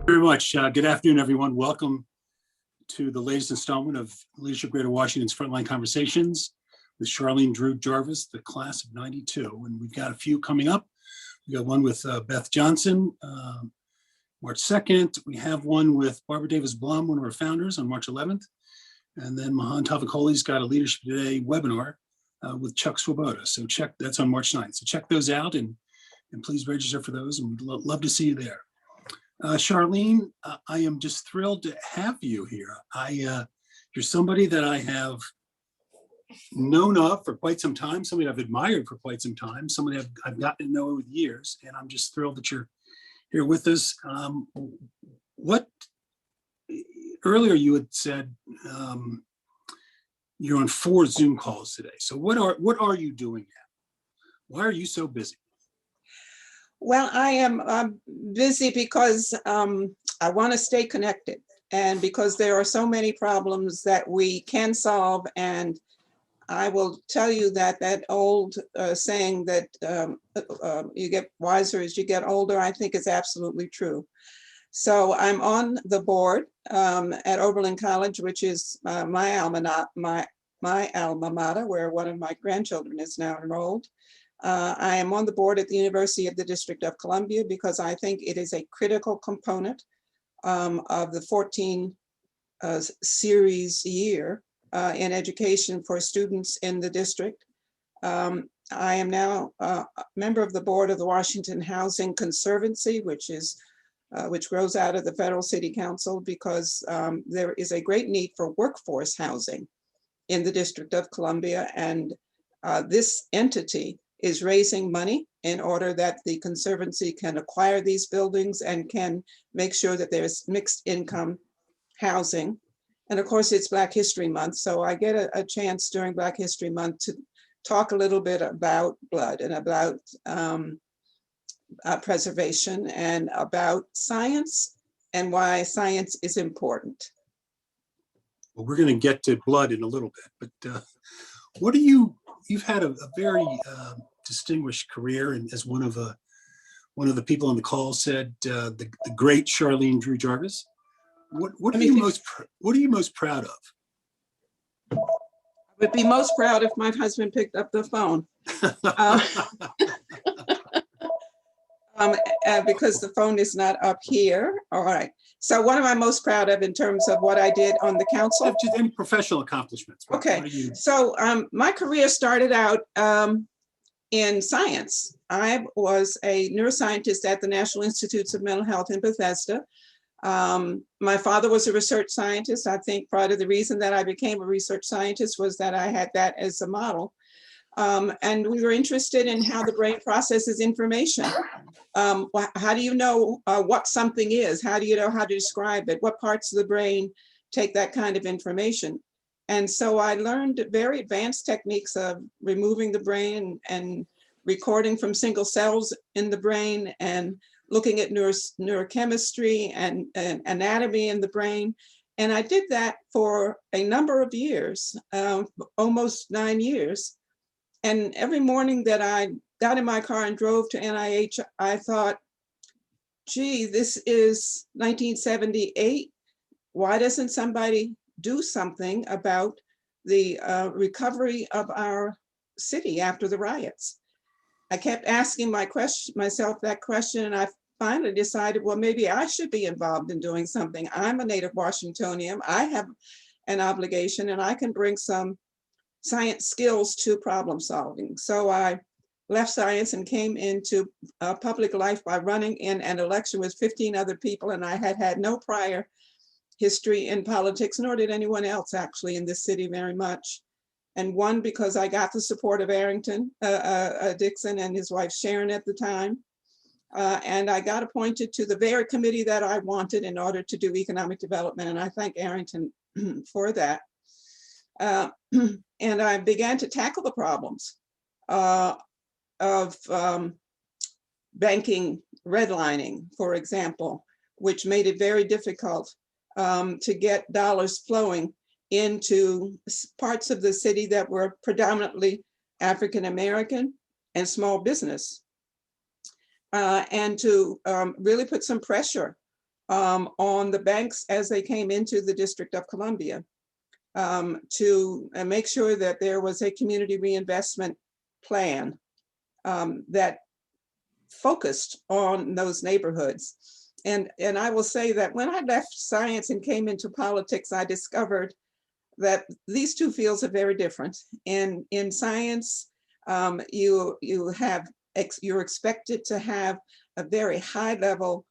Very much. Good afternoon, everyone. Welcome to the latest installment of Leadership Greater Washington's Frontline Conversations with Charlene Drew Jarvis, the class of '92. And we've got a few coming up. We got one with Beth Johnson, March 2nd. We have one with Barbara Davis Blum, one of our founders, on March 11th. And then Mahan Tavakoli's got a Leadership Today webinar with Chuck Swoboda. So that's on March 9th. So check those out and please register for those. And we'd love to see you there. Charlene, I am just thrilled to have you here. You're somebody that I have known of for quite some time, somebody I've admired for quite some time, somebody I've gotten to know over the years, and I'm just thrilled that you're here with us. Earlier you had said you're on 4 Zoom calls today. So what are you doing now? Why are you so busy? Well, I am busy because I want to stay connected, and because there are so many problems that we can solve. And I will tell you that old saying that you get wiser as you get older, I think is absolutely true. So I'm on the board at Oberlin College, which is my alma mater, where one of my grandchildren is now enrolled. I am on the board at the University of the District of Columbia because I think it is a critical component of the 14 series year in education for students in the district. I am now a member of the board of the Washington Housing Conservancy, which grows out of the Federal City Council, because there is a great need for workforce housing in the District of Columbia, and this entity is raising money in order that the Conservancy can acquire these buildings and can make sure that there's mixed income housing. And of course, it's Black History Month, so I get a chance during Black History Month to talk a little bit about blood and about preservation and about science and why science is important. Well, we're going to get to blood in a little bit, but you've had a very distinguished career, and as one of the people on the call said, the great Charlene Drew Jarvis. What are you most proud of? I would be most proud if my husband picked up the phone. Because the phone is not up here. All right. So what am I most proud of in terms of what I did on the council? Just any professional accomplishments. Okay. So my career started out in science. I was a neuroscientist at the National Institutes of Mental Health in Bethesda. My father was a research scientist. I think part of the reason that I became a research scientist was that I had that as a model. And we were interested in how the brain processes information. How do you know what something is? How do you know how to describe it? What parts of the brain take that kind of information? And so I learned very advanced techniques of removing the brain and recording from single cells in the brain and looking at neurochemistry and anatomy in the brain. And I did that for a number of years, almost 9 years. And every morning that I got in my car and drove to NIH, I thought, gee, this is 1978. Why doesn't somebody do something about the recovery of our city after the riots? I kept asking myself that question, and I finally decided, well, maybe I should be involved in doing something. I'm a native Washingtonian. I have an obligation, and I can bring some science skills to problem solving. So I left science and came into public life by running in an election with 15 other people, and I had no prior history in politics, nor did anyone else actually in this city very much. And won because I got the support of Arrington Dixon and his wife Sharon at the time. And I got appointed to the very committee that I wanted in order to do economic development. And I thank Arrington for that. And I began to tackle the problems of banking redlining, for example, which made it very difficult to get dollars flowing into parts of the city that were predominantly African American and small business, and to really put some pressure on the banks as they came into the District of Columbia, to make sure that there was a community reinvestment plan that focused on those neighborhoods. And I will say that when I left science and came into politics, I discovered that these two fields are very different. And in science, you're expected to have a very high level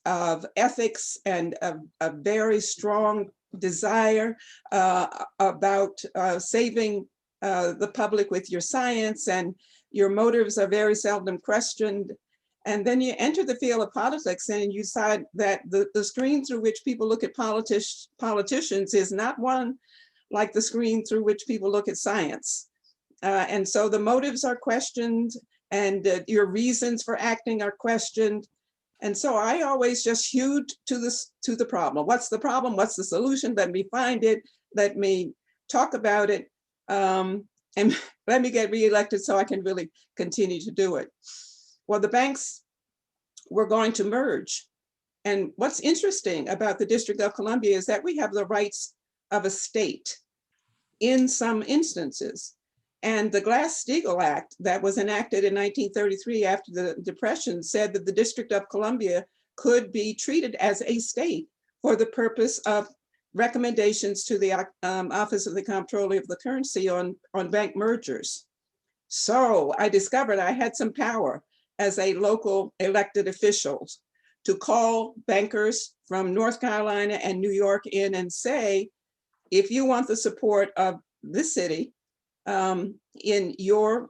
of ethics and a very strong desire about saving the public with your science, and your motives are very seldom questioned. And then you enter the field of politics and you decide that the screen through which people look at politicians is not one like the screen through which people look at science. And so the motives are questioned, and your reasons for acting are questioned. And so I always just hewed to the problem. What's the problem? What's the solution? Let me find it. Let me talk about it. And let me get reelected so I can really continue to do it. Well, the banks were going to merge. And what's interesting about the District of Columbia is that we have the rights of a state in some instances. And the Glass-Steagall Act that was enacted in 1933 after the Depression said that the District of Columbia could be treated as a state for the purpose of recommendations to the Office of the Comptroller of the Currency on bank mergers. So I discovered I had some power as a local elected official to call bankers from North Carolina and New York in and say, if you want the support of this city in your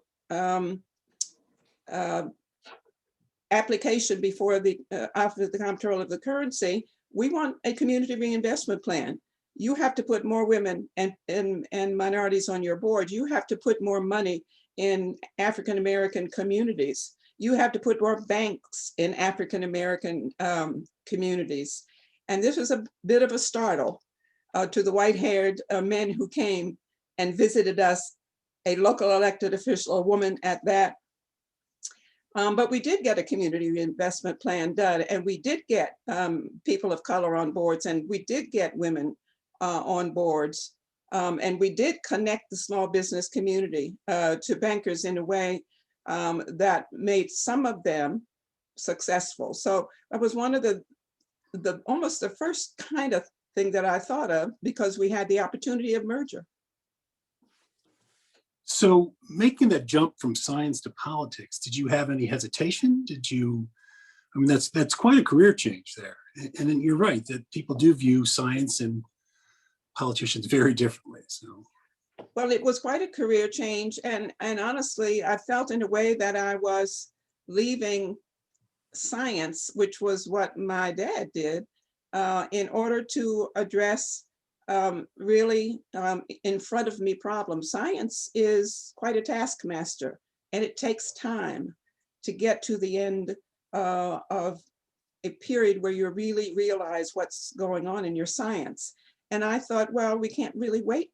application before the Office of the Comptroller of the Currency, we want a community reinvestment plan. You have to put more women and minorities on your board. You have to put more money in African-American communities. You have to put more banks in African-American communities. And this was a bit of a startle to the white-haired men who came and visited us, a local elected official, a woman at that. But we did get a community reinvestment plan done, and we did get people of color on boards, and we did get women on boards, and we did connect the small business community to bankers in a way that made some of them successful. So that was one of the almost the first kind of thing that I thought of, because we had the opportunity of merger. So making that jump from science to politics, did you have any hesitation? Did you, I mean, that's quite a career change there. And then you're right that people do view science and politicians very differently. So, well, it was quite a career change. And honestly, I felt in a way that I was leaving science, which was what my dad did, in order to address really in front of me problems. Science is quite a taskmaster, and it takes time to get to the end of a period where you really realize what's going on in your science. And I thought, well, we can't really wait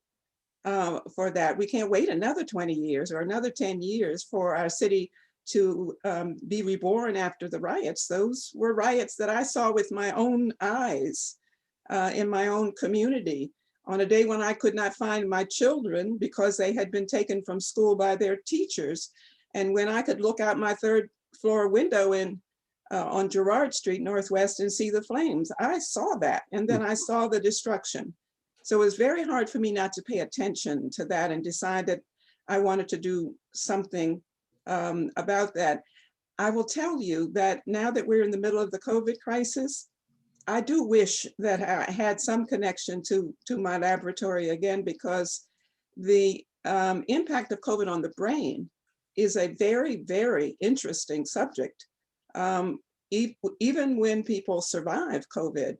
for that. We can't wait another 20 years or another 10 years for our city to be reborn after the riots. Those were riots that I saw with my own eyes in my own community on a day when I could not find my children because they had been taken from school by their teachers. And when I could look out my third floor window on Girard Street Northwest and see the flames, I saw that. And then I saw the destruction. So it was very hard for me not to pay attention to that and decide that I wanted to do something about that. I will tell you that now that we're in the middle of the COVID crisis, I do wish that I had some connection to my laboratory again, because the impact of COVID on the brain is a very, very interesting subject. Even when people survive COVID,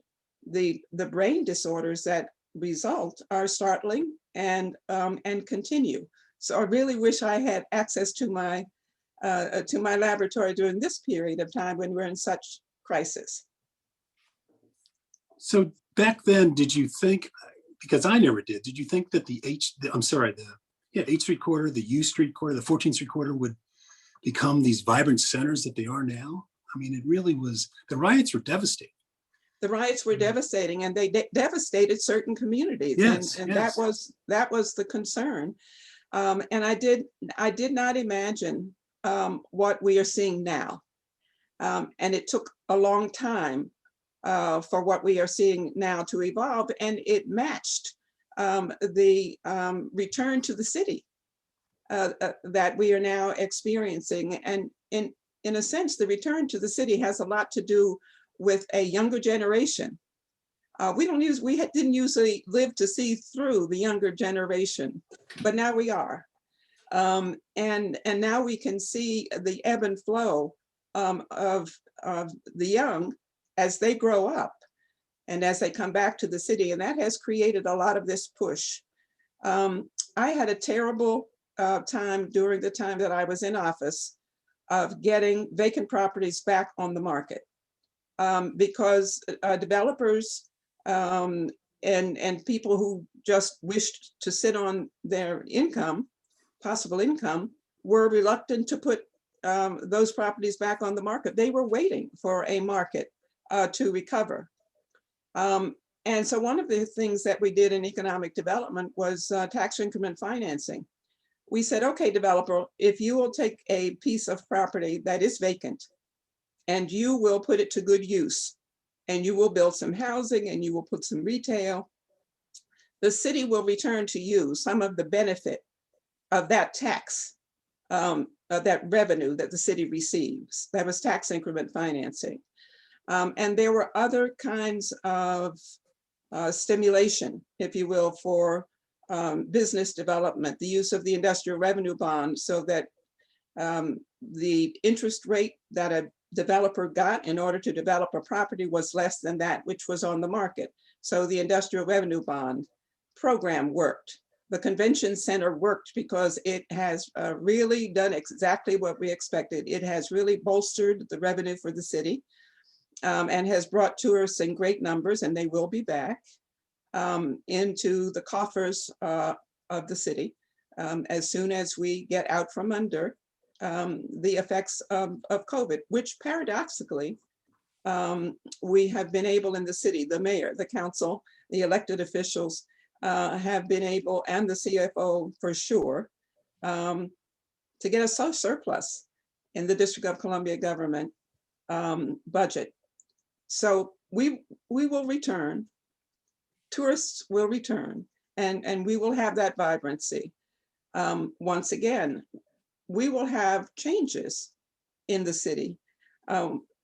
the brain disorders that result are startling and continue. So I really wish I had access to my laboratory during this period of time when we're in such crisis. So back then, did you think, because I never did you think that the H Street corridor, the U Street corridor, the 14th Street corridor would become these vibrant centers that they are now? I mean, it really was, the riots were devastating. the riots were devastating, and they devastated certain communities. Yes, and yes. that was the concern. And I did not imagine what we are seeing now. And it took a long time for what we are seeing now to evolve, and it matched the return to the city that we are now experiencing. And in a sense, the return to the city has a lot to do with a younger generation. We didn't usually live to see through the younger generation, but now we are. And now we can see the ebb and flow of the young as they grow up and as they come back to the city. And that has created a lot of this push. I had a terrible time during the time that I was in office of getting vacant properties back on the market because developers and people who just wished to sit on their income, possible income, were reluctant to put those properties back on the market. They were waiting for a market to recover. And so one of the things that we did in economic development was tax increment financing. We said, okay, developer, if you will take a piece of property that is vacant and you will put it to good use, and you will build some housing and you will put some retail, the city will return to you some of the benefit of that tax, that revenue that the city receives. That was tax increment financing. And there were other kinds of stimulation, if you will, for business development, the use of the industrial revenue bond, so that the interest rate that a developer got in order to develop a property was less than that which was on the market. So the industrial revenue bond program worked. The convention center worked because it has really done exactly what we expected. It has really bolstered the revenue for the city and has brought tourists in great numbers, and they will be back into the coffers of the city as soon as we get out from under the effects of COVID, which paradoxically, we have been able in the city, the mayor, the council, the elected officials have been able, and the CFO for sure, to get a surplus in the District of Columbia government budget. So we will return, tourists will return, and we will have that vibrancy. Once again, we will have changes in the city.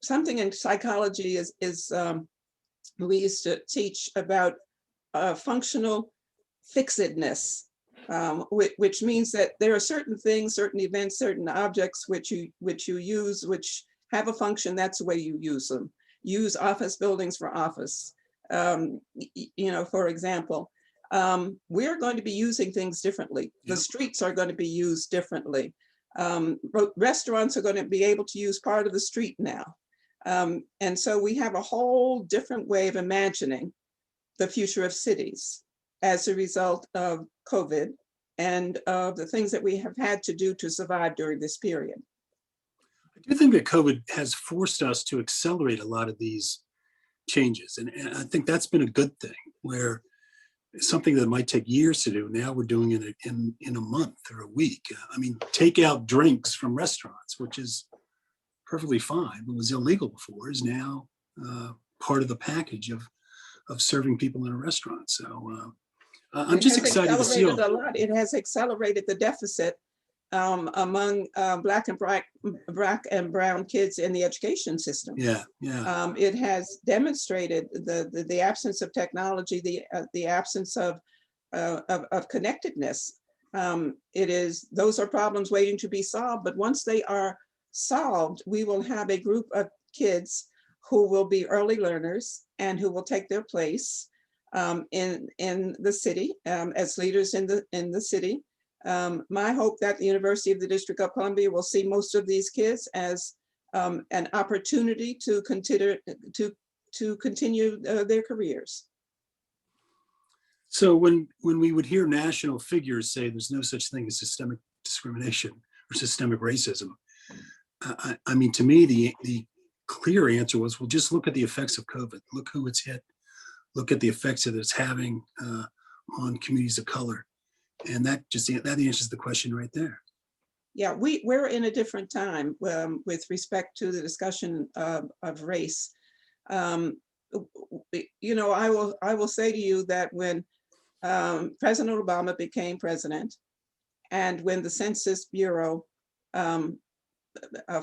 Something in psychology is we used to teach about functional fixedness, which means that there are certain things, certain events, certain objects which you use, which have a function. That's the way you use them. Use office buildings for office. For example, we're going to be using things differently. The streets are going to be used differently. Restaurants are going to be able to use part of the street now. And so we have a whole different way of imagining the future of cities as a result of COVID and of the things that we have had to do to survive during this period. I do think that COVID has forced us to accelerate a lot of these changes. And I think that's been a good thing, where something that might take years to do, now we're doing it in a month or a week. I mean, take out drinks from restaurants, which is perfectly fine, but was illegal before, is now part of the package of serving people in a restaurant. So I'm just excited to see all that. It has accelerated the deficit among Black and brown kids in the education system. Yeah. It has demonstrated the absence of technology, the absence of connectedness. Those are problems waiting to be solved, but once they are solved, we will have a group of kids who will be early learners and who will take their place in the city as leaders in the city. My hope that the University of the District of Columbia will see most of these kids as an opportunity to continue their careers. So when we would hear national figures say there's no such thing as systemic discrimination or systemic racism, I mean, to me, the clear answer was, well, just look at the effects of COVID. Look who it's hit. Look at the effects that it's having on communities of color. And that answers the question right there. Yeah, we're in a different time with respect to the discussion of race. You know, I will say to you that when President Obama became president, and when the Census Bureau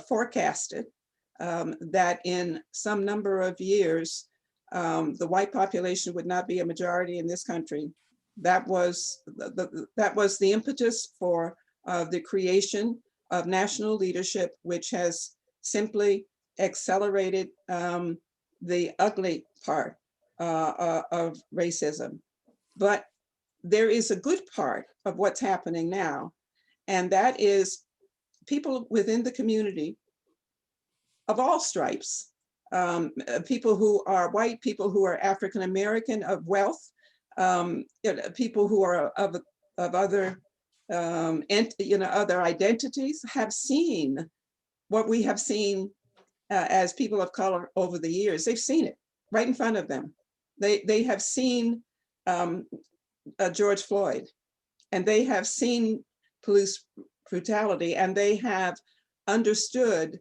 forecasted that in some number of years, the white population would not be a majority in this country, that was the impetus for the creation of national leadership, which has simply accelerated the ugly part of racism. But there is a good part of what's happening now, and that is people within the community of all stripes, people who are white, people who are African American, of wealth, people who are of other other identities, have seen what we have seen as people of color over the years. They've seen it right in front of them. They have seen George Floyd, and they have seen police brutality, and they have understood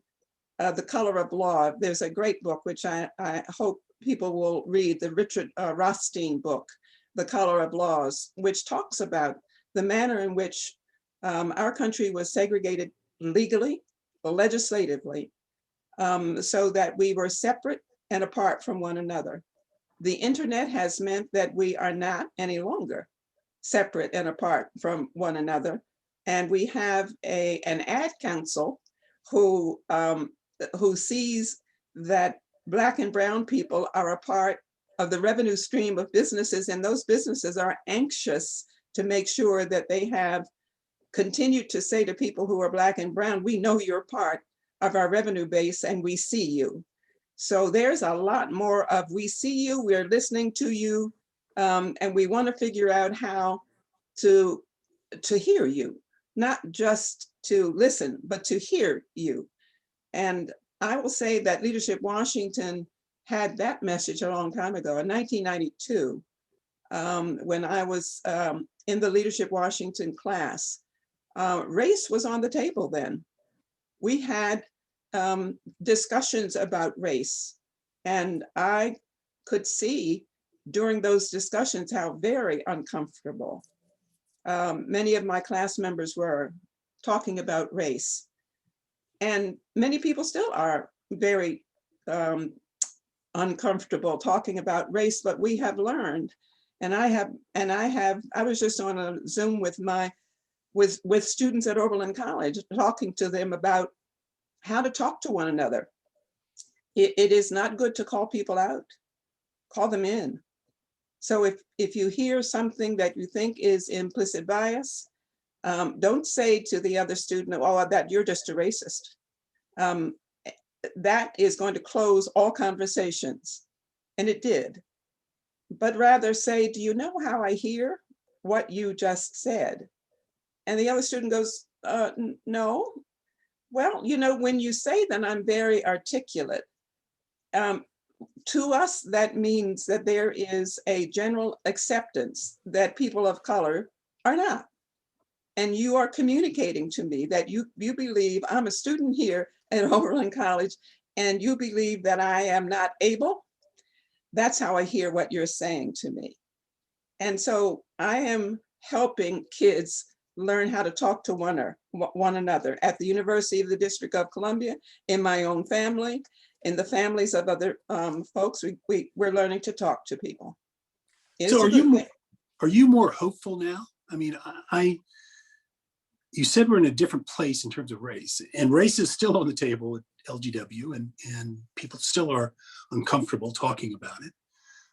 the color of law. There's a great book, which I hope people will read, the Richard Rothstein book, The Color of Laws, which talks about the manner in which our country was segregated legally, legislatively, so that we were separate and apart from one another. The internet has meant that we are not any longer separate and apart from one another. And we have an ad council who sees that Black and brown people are a part of the revenue stream of businesses, and those businesses are anxious to make sure that they have continued to say to people who are Black and brown, we know you're part of our revenue base and we see you. So there's a lot more of we see you, we're listening to you, and we want to figure out how to hear you, not just to listen, but to hear you. And I will say that Leadership Washington had that message a long time ago. In 1992, when I was in the Leadership Washington class, race was on the table then. We had discussions about race, and I could see during those discussions how very uncomfortable many of my class members were talking about race. And many people still are very uncomfortable talking about race, but we have learned, I was just on a Zoom with students at Oberlin College, talking to them about how to talk to one another. It is not good to call people out, call them in. So if you hear something that you think is implicit bias, don't say to the other student, oh, that you're just a racist. That is going to close all conversations. And it did. But rather say, do you know how I hear what you just said? And the other student goes, no. Well, you know, when you say that, I'm very articulate. To us, that means that there is a general acceptance that people of color are not. And you are communicating to me that you believe, I'm a student here at Oberlin College, and you believe that I am not able. That's how I hear what you're saying to me. And so I am helping kids learn how to talk to one another at the University of the District of Columbia, in my own family, in the families of other folks. We're learning to talk to people. So are you more hopeful now? I mean, you said we're in a different place in terms of race, and race is still on the table at LGW, and people still are uncomfortable talking about it.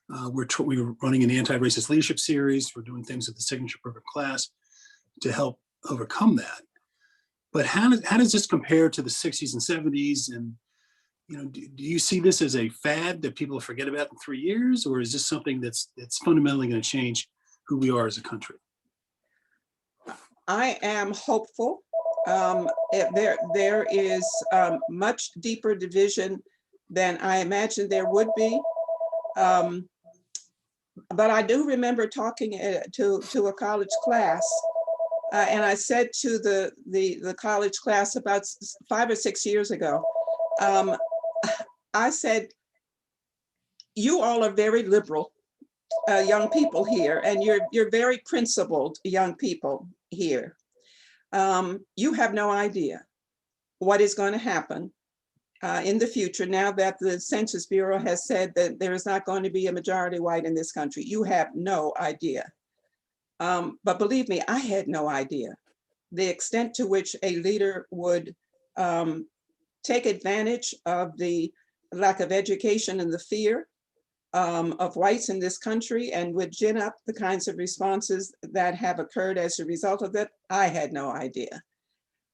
We're running an anti-racist leadership series. We're doing things at the signature program class to help overcome that. But how does this compare to the 60s and 70s? And you know, do you see this as a fad that people forget about in 3 years, or is this something that's fundamentally going to change who we are as a country? I am hopeful. There is much deeper division than I imagined there would be. But I do remember talking to a college class, and I said to the college class about 5 or 6 years ago, I said, you all are very liberal young people here, and you're very principled young people here. You have no idea what is going to happen in the future, now that the Census Bureau has said that there is not going to be a majority white in this country. You have no idea. But believe me, I had no idea the extent to which a leader would take advantage of the lack of education and the fear of whites in this country, and would gin up the kinds of responses that have occurred as a result of it. I had no idea.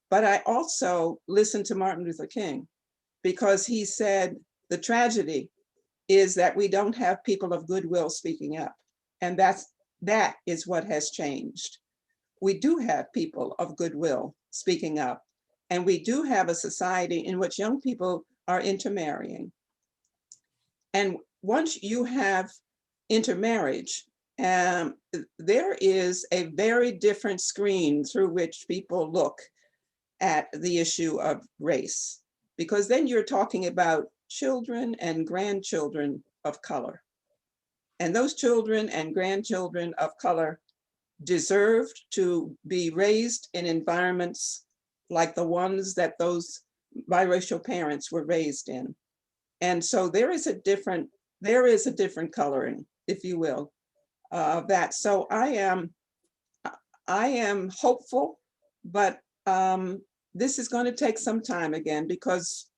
But I also listened to Martin Luther King, because he said the tragedy is that we don't have people of goodwill speaking up. And that is what has changed. We do have people of goodwill speaking up, and we do have a society in which young people are intermarrying. And once you have intermarriage, there is a very different screen through which people look at the issue of race, because then you're talking about children and grandchildren of color. And those children and grandchildren of color deserved to be raised in environments like the ones that those biracial parents were raised in. And so there is a different coloring, if you will, of that. So I am hopeful, but this is going to take some time again, because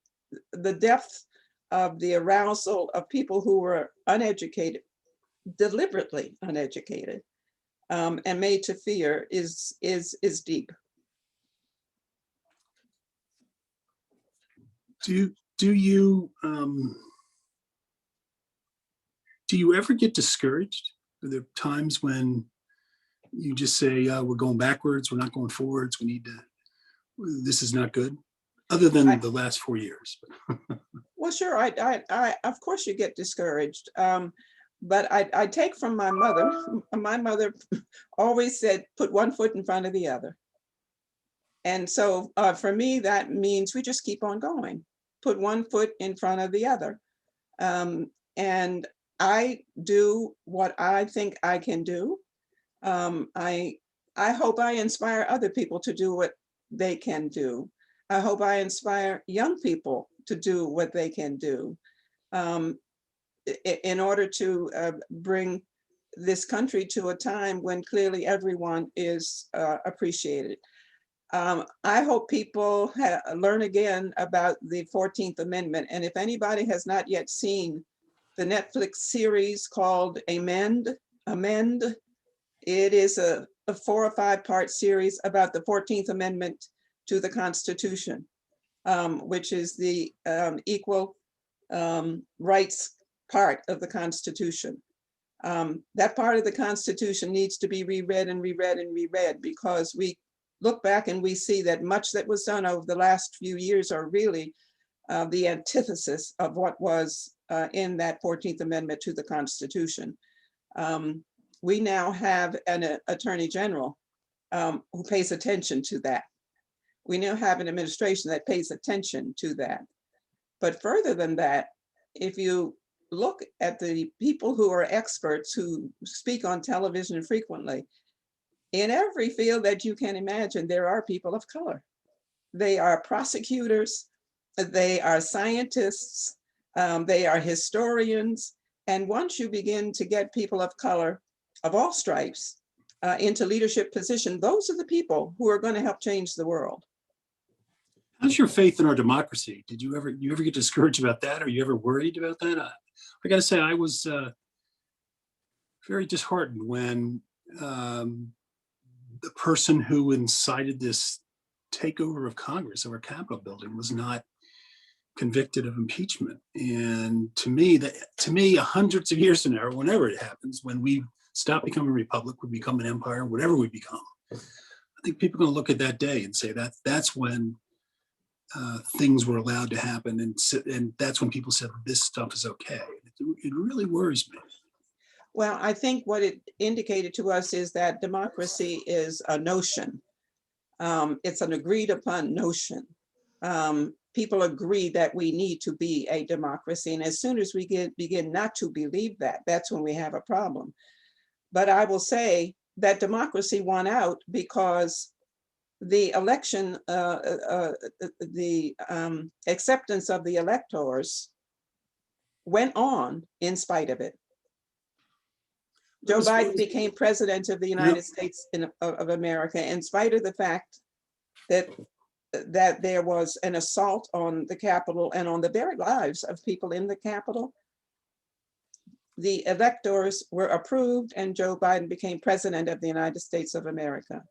the depth of the arousal of people who were uneducated, deliberately uneducated, and made to fear is deep. Do you ever get discouraged? Are there times when you just say, we're going backwards, we're not going forwards, this is not good, other than the last 4 years? Well, sure, I of course you get discouraged. But I take from my mother. My mother always said, put one foot in front of the other. And so for me, that means we just keep on going, put one foot in front of the other. And I do what I think I can do. I hope I inspire other people to do what they can do. I hope I inspire young people to do what they can do. In order to bring this country to a time when clearly everyone is appreciated. I hope people learn again about the 14th Amendment. And if anybody has not yet seen the Netflix series called Amend, it is a 4 or 5 part series about the 14th Amendment to the Constitution, which is the equal rights part of the Constitution. That part of the Constitution needs to be reread and reread and reread, because we look back and we see that much that was done over the last few years are really the antithesis of what was in that 14th Amendment to the Constitution. We now have an Attorney General who pays attention to that. We now have an administration that pays attention to that. But further than that, if you look at the people who are experts who speak on television frequently, in every field that you can imagine, there are people of color. They are prosecutors, they are scientists, they are historians. And once you begin to get people of color of all stripes into leadership position, those are the people who are going to help change the world. How's your faith in our democracy? Did you ever get discouraged about that? Are you ever worried about that? I got to say, I was very disheartened when the person who incited this takeover of Congress, of our Capitol building, was not convicted of impeachment. And to me, hundreds of years from now, whenever it happens, when we stop becoming a republic, we become an empire, whatever we become, I think people are going to look at that day and say that's when things were allowed to happen, and that's when people said this stuff is okay. It really worries me. Well, I think what it indicated to us is that democracy is a notion. It's an agreed upon notion. People agree that we need to be a democracy. And as soon as we begin not to believe that, that's when we have a problem. But I will say that democracy won out because the election, the acceptance of the electors went on in spite of it. Joe Biden became president of the United States of America in spite of the fact that there was an assault on the Capitol and on the very lives of people in the Capitol. The electors were approved and Joe Biden became president of the United States of America.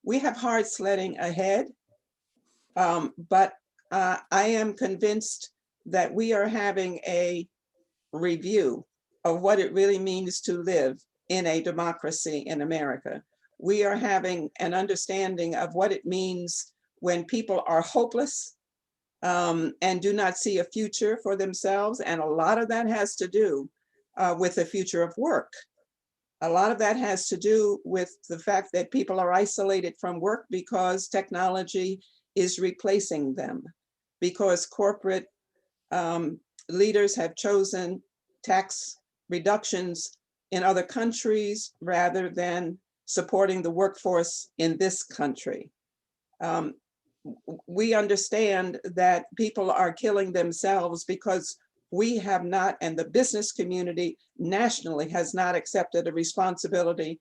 We have hard sledding ahead, but I am convinced that we are having a review of what it really means to live in a democracy in America. We are having an understanding of what it means when people are hopeless and do not see a future for themselves. And a lot of that has to do with the future of work. A lot of that has to do with the fact that people are isolated from work because technology is replacing them, because corporate leaders have chosen tax reductions in other countries rather than supporting the workforce in this country. We understand that people are killing themselves because we have not, and the business community nationally has not accepted a responsibility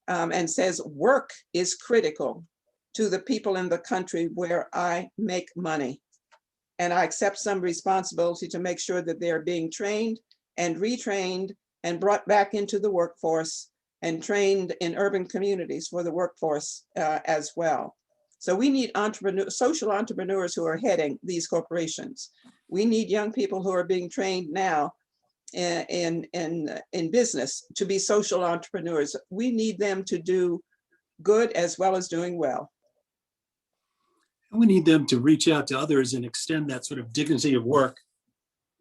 and says work is critical to the people in the country where I make money. And I accept some responsibility to make sure that they're being trained and retrained and brought back into the workforce and trained in urban communities for the workforce as well. So we need social entrepreneurs who are heading these corporations. We need young people who are being trained now in business to be social entrepreneurs. We need them to do good as well as doing well. We need them to reach out to others and extend that sort of dignity of work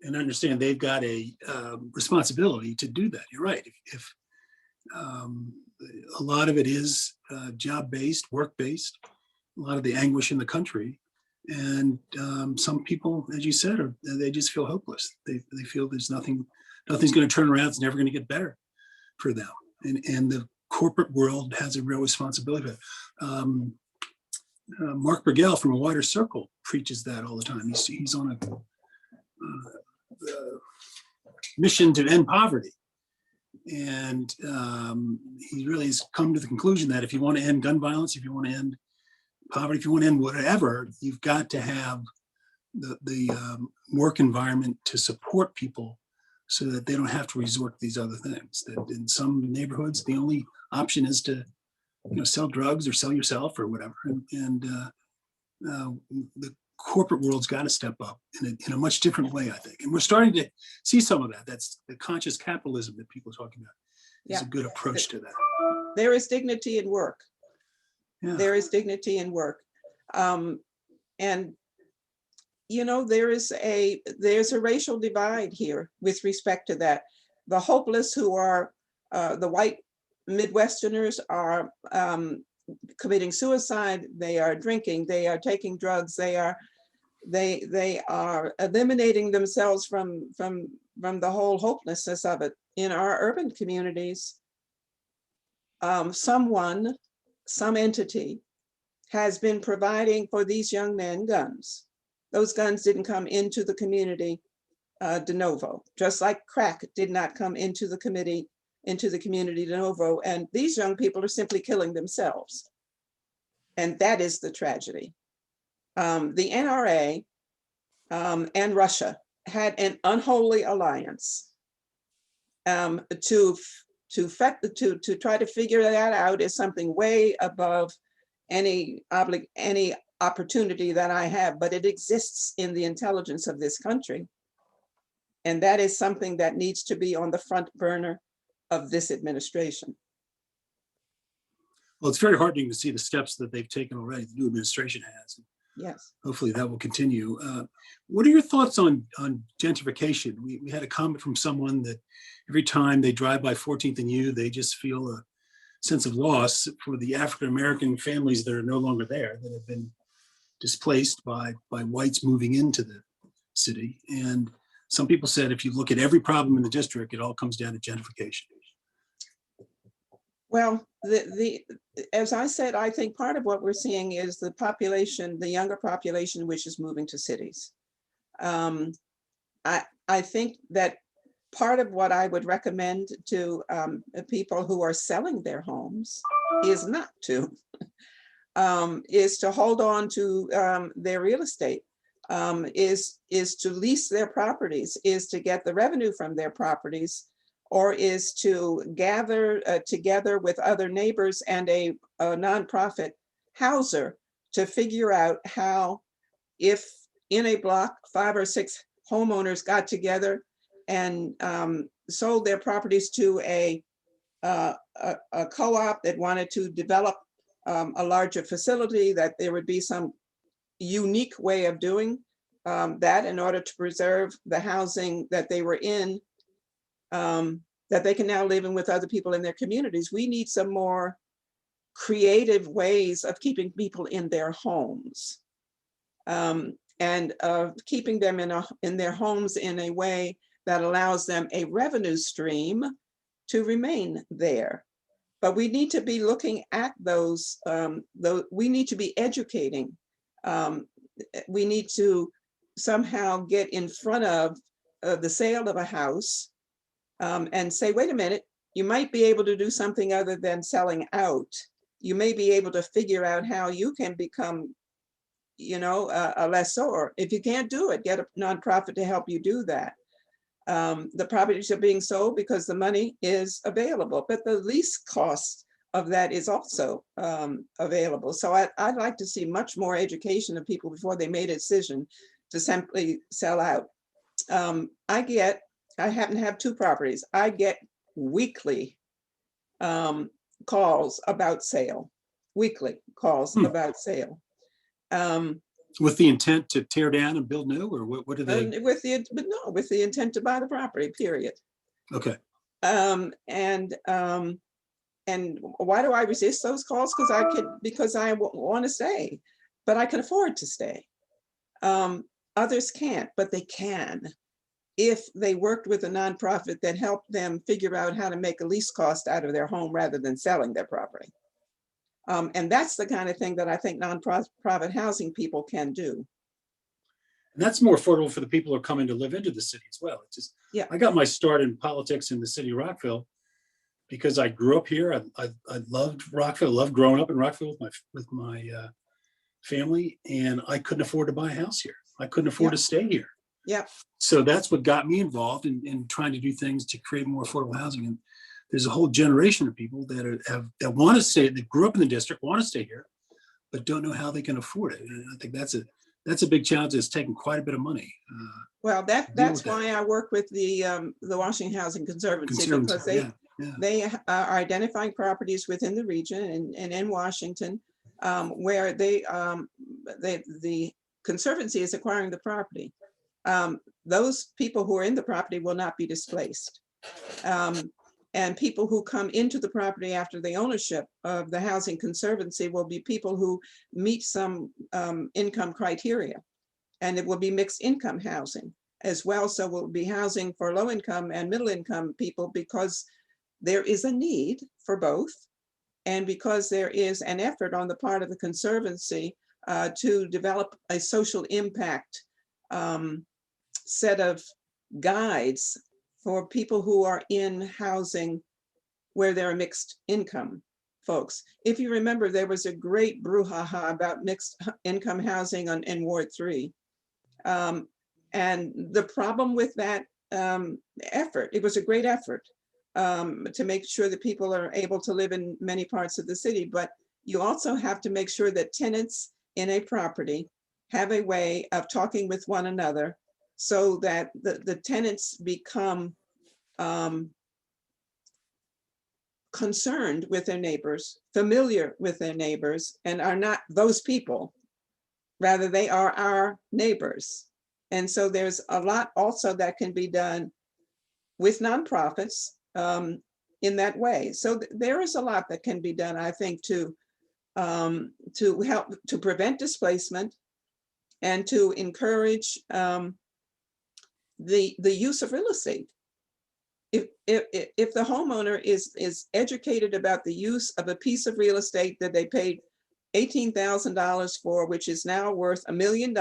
and understand they've got a responsibility to do that. You're right. If a lot of it is job-based, work-based, a lot of the anguish in the country. And some people, as you said, they just feel hopeless. They feel there's nothing's going to turn around. It's never going to get better for them. And the corporate world has a real responsibility. Mark Burgell from A Wider Circle preaches that all the time. He's on a mission to end poverty. And he really has come to the conclusion that if you want to end gun violence, if you want to end poverty, if you want to end whatever, you've got to have the work environment to support people so that they don't have to resort to these other things. That in some neighborhoods, the only option is to sell drugs or sell yourself or whatever. And the corporate world's got to step up in a much different way, I think. And we're starting to see some of that. That's the conscious capitalism that people are talking about. It's a good approach to that. There is dignity in work. Yeah. There is dignity in work. And there's a racial divide here with respect to that. The hopeless who are the white Midwesterners are committing suicide, they are drinking, they are taking drugs, they are eliminating themselves from the whole hopelessness of it. In our urban communities, some entity has been providing for these young men guns. Those guns didn't come into the community de novo, just like crack did not come into the community de novo. And these young people are simply killing themselves. And that is the tragedy. The NRA and Russia had an unholy alliance to try to figure that out is something way above any opportunity that I have, but it exists in the intelligence of this country. And that is something that needs to be on the front burner of this administration. Well, it's very heartening to see the steps that they've taken already, the new administration has. Yes. hopefully that will continue. What are your thoughts on gentrification? We had a comment from someone that every time they drive by 14th and U, they just feel a sense of loss for the African-American families that are no longer there, that have been displaced by whites moving into the city. And some people said, if you look at every problem in the district, it all comes down to gentrification. Well, as I said, I think part of what we're seeing is the population, the younger population, which is moving to cities. I think that part of what I would recommend to people who are selling their homes is not to, is to hold on to their real estate, is to lease their properties, is to get the revenue from their properties, or is to gather together with other neighbors and a nonprofit houser to figure out how, if in a block 5 or 6 homeowners got together and sold their properties to a co-op that wanted to develop a larger facility, that there would be some unique way of doing that in order to preserve the housing that they were in, that they can now live in with other people in their communities. We need some more creative ways of keeping people in their homes, and of keeping them in their homes in a way that allows them a revenue stream to remain there. But we need to be looking at those, we need to be educating. We need to somehow get in front of the sale of a house and say, wait a minute, you might be able to do something other than selling out. You may be able to figure out how you can become, a lessor. If you can't do it, get a nonprofit to help you do that. The properties are being sold because the money is available, but the lease cost of that is also available. So I'd like to see much more education of people before they made a decision to simply sell out. I happen to have 2 properties. I get weekly calls about sale, weekly calls about sale. With the intent to tear down and build new, or what do they? With the intent to buy the property, period. Okay. And why do I resist those calls? Because I want to stay, but I can afford to stay. Others can't, but they can if they worked with a nonprofit that helped them figure out how to make a lease cost out of their home rather than selling their property. And that's the kind of thing that I think nonprofit housing people can do. And that's more affordable for the people who are coming to live into the city as well. It's just, yeah. I got my start in politics in the city of Rockville because I grew up here. I loved Rockville, loved growing up in Rockville with my family, and I couldn't afford to buy a house here. I couldn't afford to stay here. Yeah. So that's what got me involved in trying to do things to create more affordable housing. And there's a whole generation of people that want to stay, that grew up in the district, want to stay here, but don't know how they can afford it. And I think that's a big challenge. It's taken quite a bit of money. Well, that's why I work with the Washington Housing Conservancy, because they are identifying properties within the region and in Washington where the Conservancy is acquiring the property. Those people who are in the property will not be displaced. And people who come into the property after the ownership of the Housing Conservancy will be people who meet some income criteria. And it will be mixed income housing as well. So we'll be housing for low income and middle income people, because there is a need for both. And because there is an effort on the part of the Conservancy to develop a social impact set of guides for people who are in housing where there are mixed income folks. If you remember, there was a great brouhaha about mixed income housing in Ward 3. And the problem with that effort, it was a great effort to make sure that people are able to live in many parts of the city, but you also have to make sure that tenants in a property have a way of talking with one another so that the tenants become concerned with their neighbors, familiar with their neighbors, and are not those people Rather, they are our neighbors. And so there's a lot also that can be done with nonprofits in that way. So there is a lot that can be done, I think, to help to prevent displacement and to encourage the use of real estate. If the homeowner is educated about the use of a piece of real estate that they paid $18,000 for, which is now worth $1 million,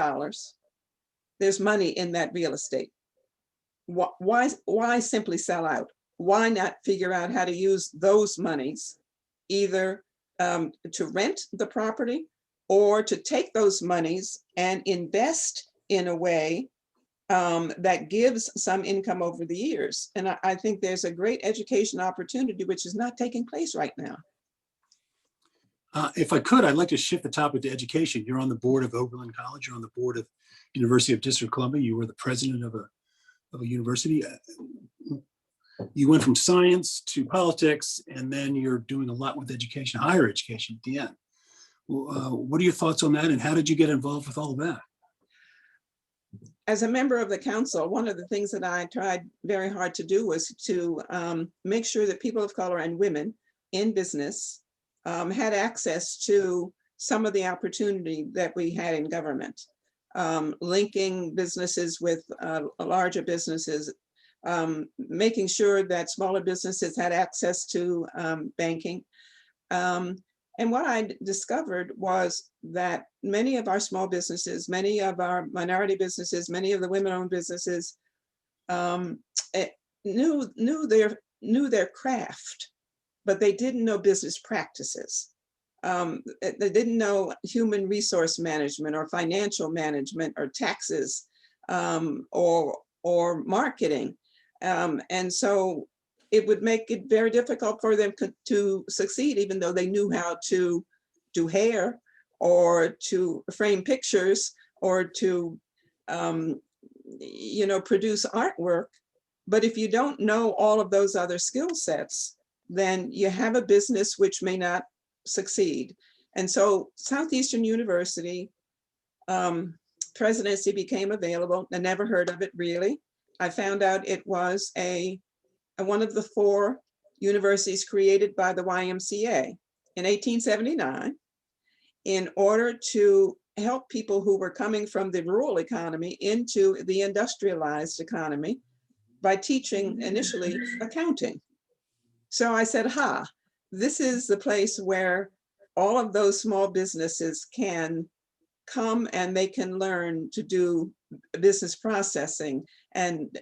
there's money in that real estate. Why simply sell out? Why not figure out how to use those monies either to rent the property or to take those monies and invest in a way that gives some income over the years? And I think there's a great education opportunity which is not taking place right now. If I could, I'd like to shift the topic to education. You're on the board of Oberlin College. You're on the board of University of District of Columbia. You were the president of a university. You went from science to politics, and then you're doing a lot with education, higher education at the end. What are your thoughts on that, and how did you get involved with all of that? As a member of the council, one of the things that I tried very hard to do was to make sure that people of color and women in business had access to some of the opportunity that we had in government, linking businesses with larger businesses, making sure that smaller businesses had access to banking. And what I discovered was that many of our small businesses, many of our minority businesses, many of the women-owned businesses knew their craft, but they didn't know business practices. They didn't know human resource management or financial management or taxes or marketing. And so it would make it very difficult for them to succeed, even though they knew how to do hair or to frame pictures or to produce artwork. But if you don't know all of those other skill sets, then you have a business which may not succeed. And so Southeastern University presidency became available. I never heard of it really. I found out it was one of the 4 universities created by the YMCA in 1879 in order to help people who were coming from the rural economy into the industrialized economy by teaching initially accounting. So I said, this is the place where all of those small businesses can come and they can learn to do business processing and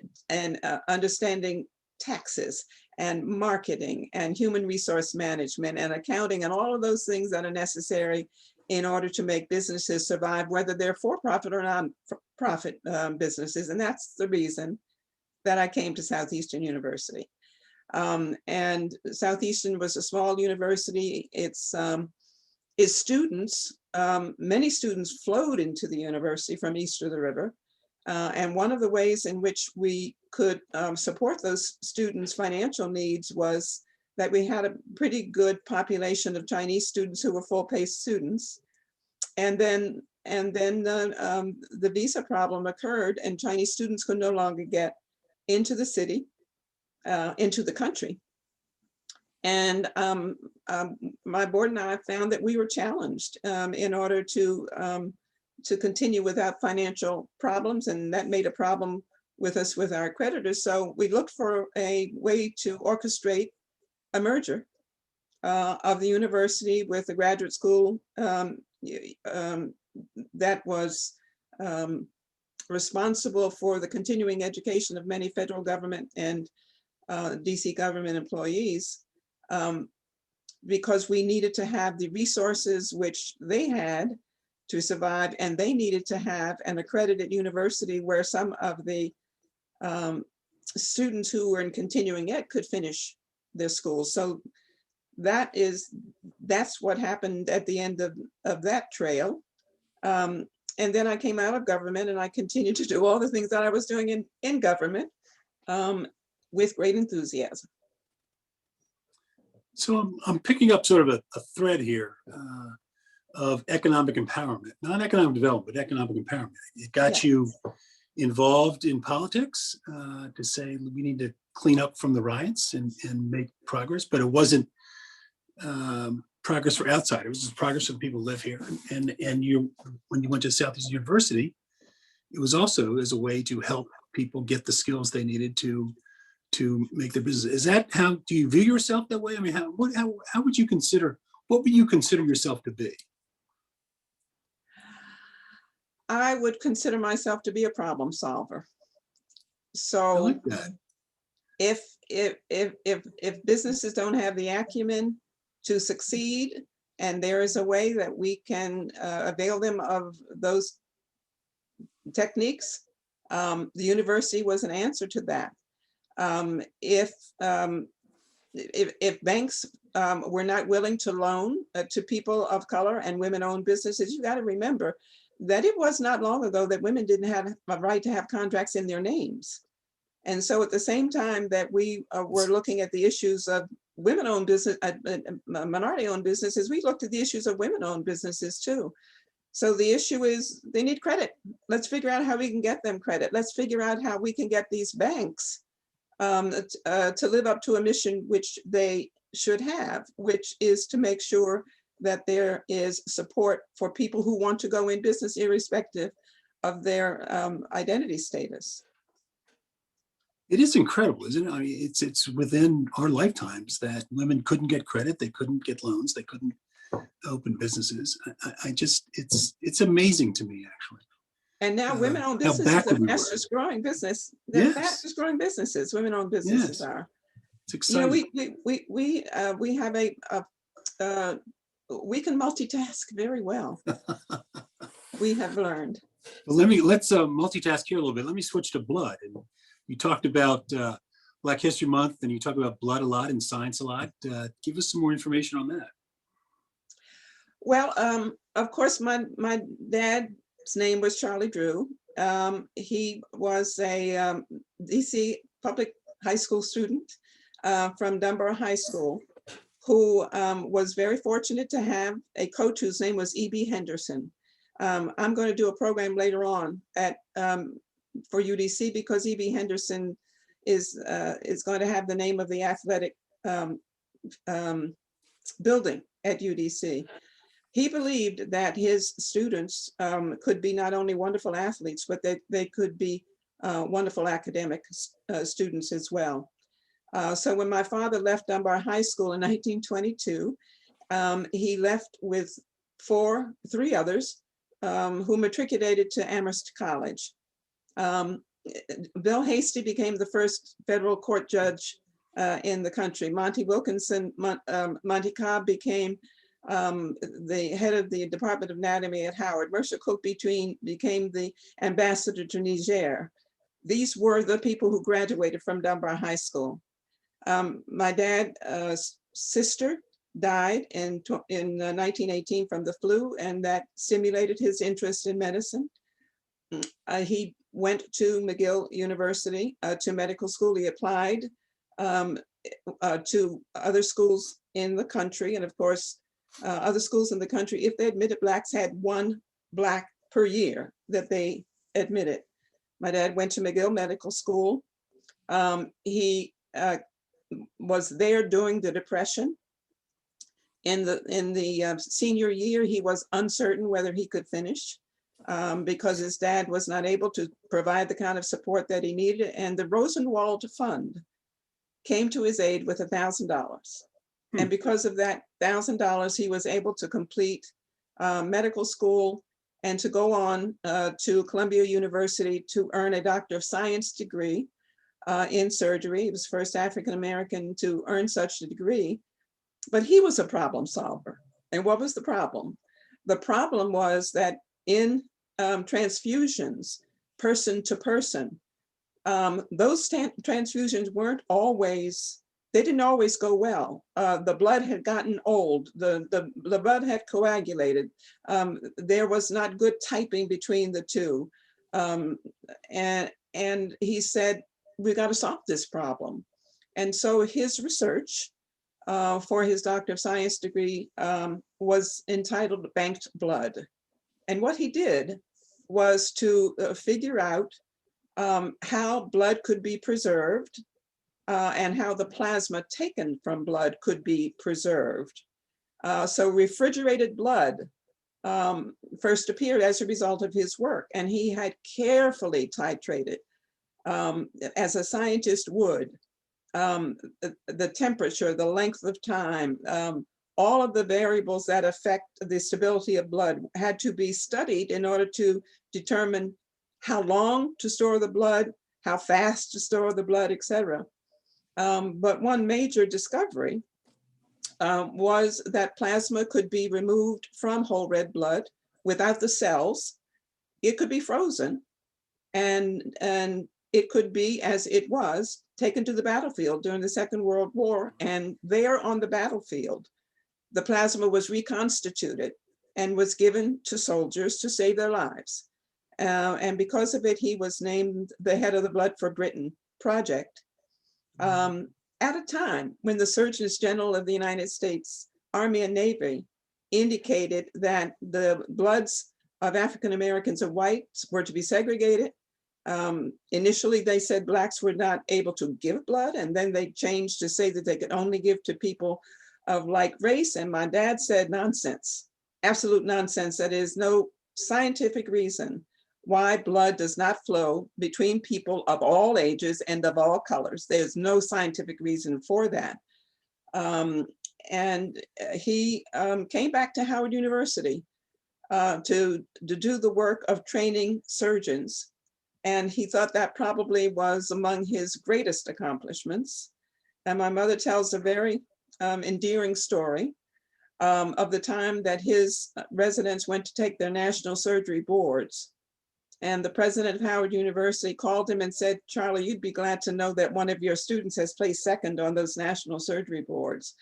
understanding taxes and marketing and human resource management and accounting and all of those things that are necessary in order to make businesses survive, whether they're for-profit or non-profit businesses. And that's the reason that I came to Southeastern University. And Southeastern was a small university. Its students, many students flowed into the university from east of the river. And one of the ways in which we could support those students' financial needs was that we had a pretty good population of Chinese students who were full-paced students. And then the visa problem occurred and Chinese students could no longer get into the city, into the country. And my board and I found that we were challenged in order to continue without financial problems, and that made a problem with us with our creditors. So we looked for a way to orchestrate a merger of the university with the graduate school that was responsible for the continuing education of many federal government and DC government employees, because we needed to have the resources which they had to survive, and they needed to have an accredited university where some of the students who were in continuing ed could finish their schools. So that's what happened at the end of that trail. And then I came out of government and I continued to do all the things that I was doing in government with great enthusiasm. So I'm picking up sort of a thread here. of economic empowerment, not economic development, but economic empowerment. It got Yes. you involved in politics to say we need to clean up from the riots and make progress, but it wasn't progress for outsiders. It was just progress for the people who live here. And you, when you went to Southeastern University, it was also as a way to help people get the skills they needed to make their business. Is that how, do you view yourself that way? I mean, how would you consider, what would you consider yourself to be? I would consider myself to be a problem solver. I So like that. if businesses don't have the acumen to succeed, and there is a way that we can avail them of those techniques, the university was an answer to that. If banks were not willing to loan to people of color and women-owned businesses, you got to remember that it was not long ago that women didn't have a right to have contracts in their names. And so at the same time that we were looking at the issues of women-owned business, minority-owned businesses, we looked at the issues of women-owned businesses too. So the issue is they need credit. Let's figure out how we can get them credit. Let's figure out how we can get these banks to live up to a mission which they should have, which is to make sure that there is support for people who want to go in business irrespective of their identity status. It is incredible, isn't it? I mean, it's within our lifetimes that women couldn't get credit, they couldn't get loans, they couldn't open businesses. I just, it's amazing to me, actually. And now women-owned how businesses are backward we were. fastest growing business. They're Yes. fastest growing businesses. Women-owned businesses Yes. are. It's You know, exciting. we have we can multitask very well. We have learned. Well, let's multitask here a little bit. Let me switch to blood. And you talked about Black History Month, and you talk about blood a lot and science a lot. Give us some more information on that. Well, of course, my dad's name was Charlie Drew. He was a DC public high school student from Dunbar High School, who was very fortunate to have a coach whose name was E.B. Henderson. I'm going to do a program later on at for UDC because E.B. Henderson is going to have the name of the athletic building at UDC. He believed that his students could be not only wonderful athletes, but that they could be wonderful academic students as well. So when my father left Dunbar High School in 1922, he left with three others who matriculated to Amherst College. Bill Hasty became the first federal court judge in the country. Monty Cobb became the head of the Department of Anatomy at Howard. Mercer Cook became the ambassador to Niger. These were the people who graduated from Dunbar High School. My dad's sister died in 1918 from the flu, and that stimulated his interest in medicine. He went to McGill University to medical school. He applied to other schools in the country, and of course, other schools in the country, if they admitted Blacks, had one Black per year that they admitted. My dad went to McGill Medical School. He was there during the Depression. In the senior year, he was uncertain whether he could finish because his dad was not able to provide the kind of support that he needed. And the Rosenwald Fund came to his aid with $1,000. And because of that $1,000, he was able to complete medical school and to go on to Columbia University to earn a Doctor of Science degree in surgery. He was the first African-American to earn such a degree, but he was a problem solver. And what was the problem? The problem was that in transfusions, person to person, those transfusions weren't always, they didn't always go well. The blood had gotten old, the blood had coagulated. There was not good typing between the two. And he said, we got to solve this problem. And so his research for his Doctor of Science degree was entitled Banked Blood. And what he did was to figure out how blood could be preserved and how the plasma taken from blood could be preserved. So refrigerated blood first appeared as a result of his work, and he had carefully titrated, as a scientist would, the temperature, the length of time, all of the variables that affect the stability of blood had to be studied in order to determine how long to store the blood, how fast to store the blood, etc. But one major discovery was that plasma could be removed from whole red blood without the cells. It could be frozen, and it could be, as it was, taken to the battlefield during the Second World War. And there on the battlefield, the plasma was reconstituted and was given to soldiers to save their lives. And because of it, he was named the head of the Blood for Britain project. At a time when the Surgeons General of the United States Army and Navy indicated that the bloods of African Americans and whites were to be segregated. Initially, they said Blacks were not able to give blood, and then they changed to say that they could only give to people of like race. And my dad said, nonsense, absolute nonsense. That is no scientific reason why blood does not flow between people of all ages and of all colors. There's no scientific reason for that. And he came back to Howard University to do the work of training surgeons. And he thought that probably was among his greatest accomplishments. And my mother tells a very endearing story of the time that his residents went to take their national surgery boards. And the president of Howard University called him and said, Charlie, you'd be glad to know that one of your students has placed second on those national surgery boards,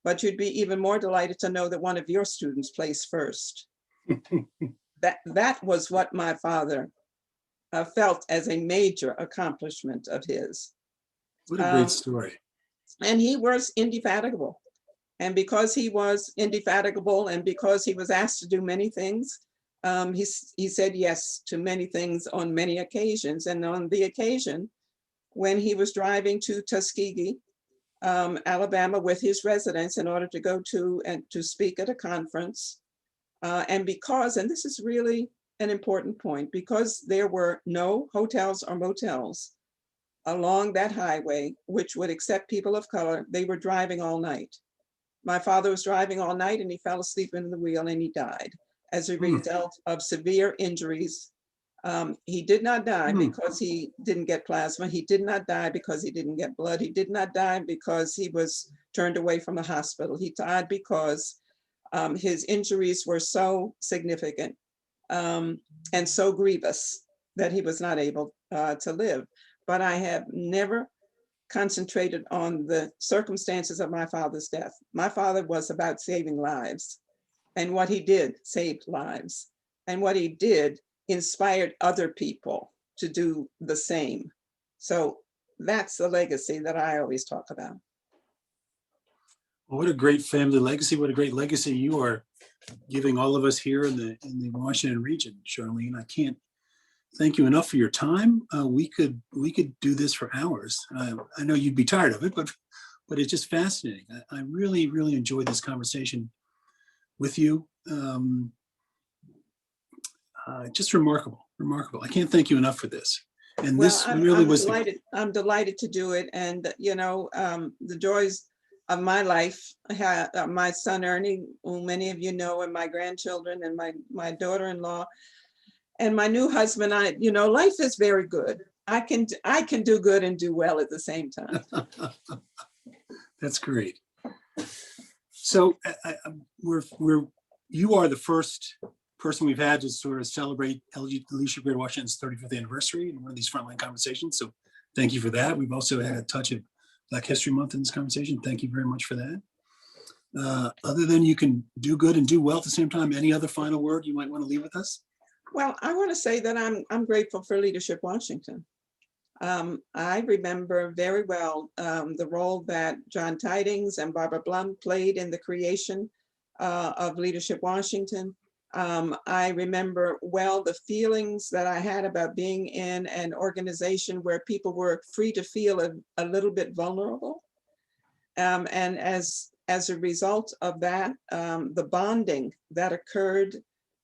but you'd be even more delighted to know that one of your students placed first. That was what my father felt as a major accomplishment of his. What a great story. And he was indefatigable. And because he was indefatigable and because he was asked to do many things, he said yes to many things on many occasions. And on the occasion when he was driving to Tuskegee, Alabama with his residents in order to go to and to speak at a conference, and because, and this is really an important point, because there were no hotels or motels along that highway which would accept people of color, they were driving all night. My father was driving all night and he fell asleep in the wheel and he died as a result of severe injuries. He did not die because he didn't get plasma. He did not die because he didn't get blood. He did not die because he was turned away from the hospital. He died because his injuries were so significant and so grievous that he was not able to live. But I have never concentrated on the circumstances of my father's death. My father was about saving lives, and what he did saved lives, and what he did inspired other people to do the same. So that's the legacy that I always talk about. Well, what a great family legacy. What a great legacy you are giving all of us here in the Washington region, Charlene. I can't thank you enough for your time. We could do this for hours. I know you'd be tired of it, but it's just fascinating. I really, really enjoyed this conversation with you. Just remarkable. I can't thank you enough for this. And well, this really was delighted. I'm delighted to do it. And you know, the joys of my life, my son Ernie, who many of you know, and my grandchildren, and my daughter-in-law, and my new husband. Life is very good. I can do good and do well at the same time. That's great. So you are the first person we've had to sort of celebrate Alicia Greater Washington's 35th anniversary in one of these Frontline conversations. So thank you for that. We've also had a touch of Black History Month in this conversation. Thank you very much for that. Other than you can do good and do well at the same time, any other final word you might want to leave with us? Well, I want to say that I'm grateful for Leadership Washington. I remember very well the role that John Tidings and Barbara Blum played in the creation of Leadership Washington. I remember well the feelings that I had about being in an organization where people were free to feel a little bit vulnerable. And as a result of that, the bonding that occurred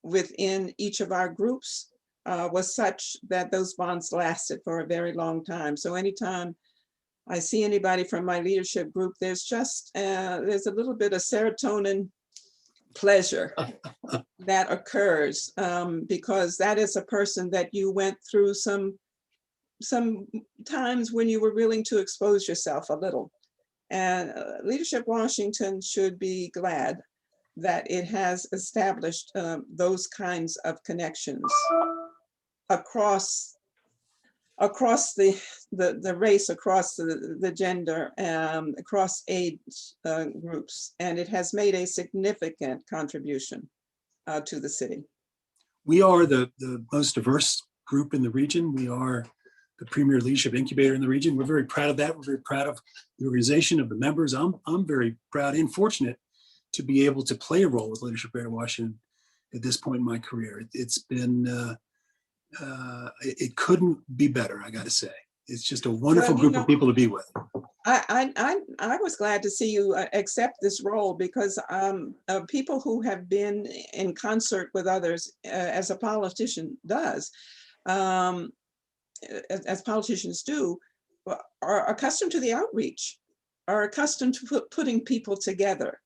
within each of our groups was such that those bonds lasted for a very long time. So anytime I see anybody from my leadership group, there's just, there's a little bit of serotonin pleasure that occurs because that is a person that you went through some times when you were willing to expose yourself a little. And Leadership Washington should be glad that it has established those kinds of connections across the race, across the gender, across age groups, and it has made a significant contribution to the city. We are the most diverse group in the region. We are the premier leadership incubator in the region. We're very proud of that. We're very proud of the organization, of the members. I'm very proud and fortunate to be able to play a role with Leadership Greater Washington at this point in my career. It's been, it couldn't be better, I gotta say. It's just a wonderful group of people to be with. I was glad to see you accept this role because people who have been in concert with others, as a politician does, as politicians do, are accustomed to the outreach, are accustomed to putting people together,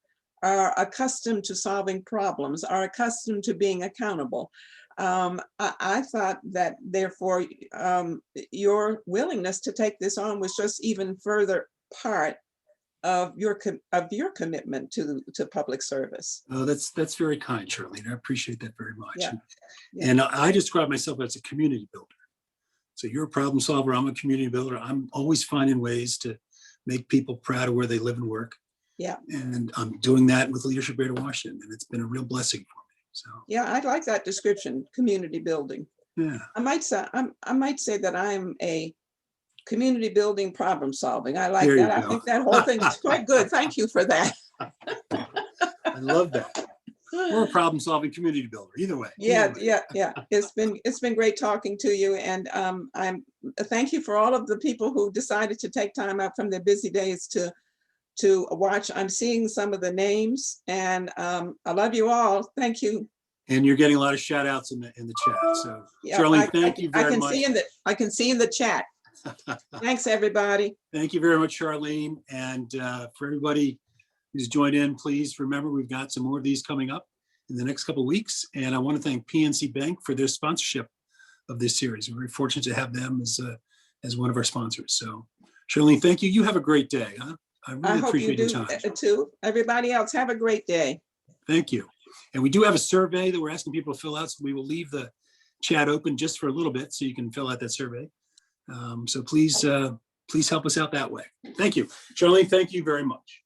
are accustomed to solving problems, are accustomed to being accountable. I thought that therefore your willingness to take this on was just even further part of your commitment to public service. Oh, that's very kind, Charlene. I appreciate that very much. Yeah. And I describe myself as a community builder. So you're a problem solver, I'm a community builder. I'm always finding ways to make people proud of where they live and work. Yeah. And I'm doing that with Leadership Greater Washington, and it's been a real blessing for me. So yeah, I like that description, community building. yeah. I might say that I'm a community building problem solving. I like that. I think that whole thing is quite good. Thank you for that. I love that. We're a problem solving community builder, either way. Yeah. It's been great talking to you, and thank you for all of the people who decided to take time out from their busy days to watch. I'm seeing some of the names, and I love you all. Thank you. And you're getting a lot of shout outs in the chat. So yeah, Charlene, thank you very much. I can see in the chat. Thanks, everybody. Thank you very much, Charlene. And for everybody who's joined in, please remember we've got some more of these coming up in the next couple of weeks. And I want to thank PNC Bank for their sponsorship of this series. We're very fortunate to have them as one of our sponsors. So Charlene, thank you. You have a great day. Huh? I really appreciate your time. Too. Everybody else, have a great day. Thank you. And we do have a survey that we're asking people to fill out. So we will leave the chat open just for a little bit so you can fill out that survey. So please help us out that way. Thank you. Charlene, thank you very much.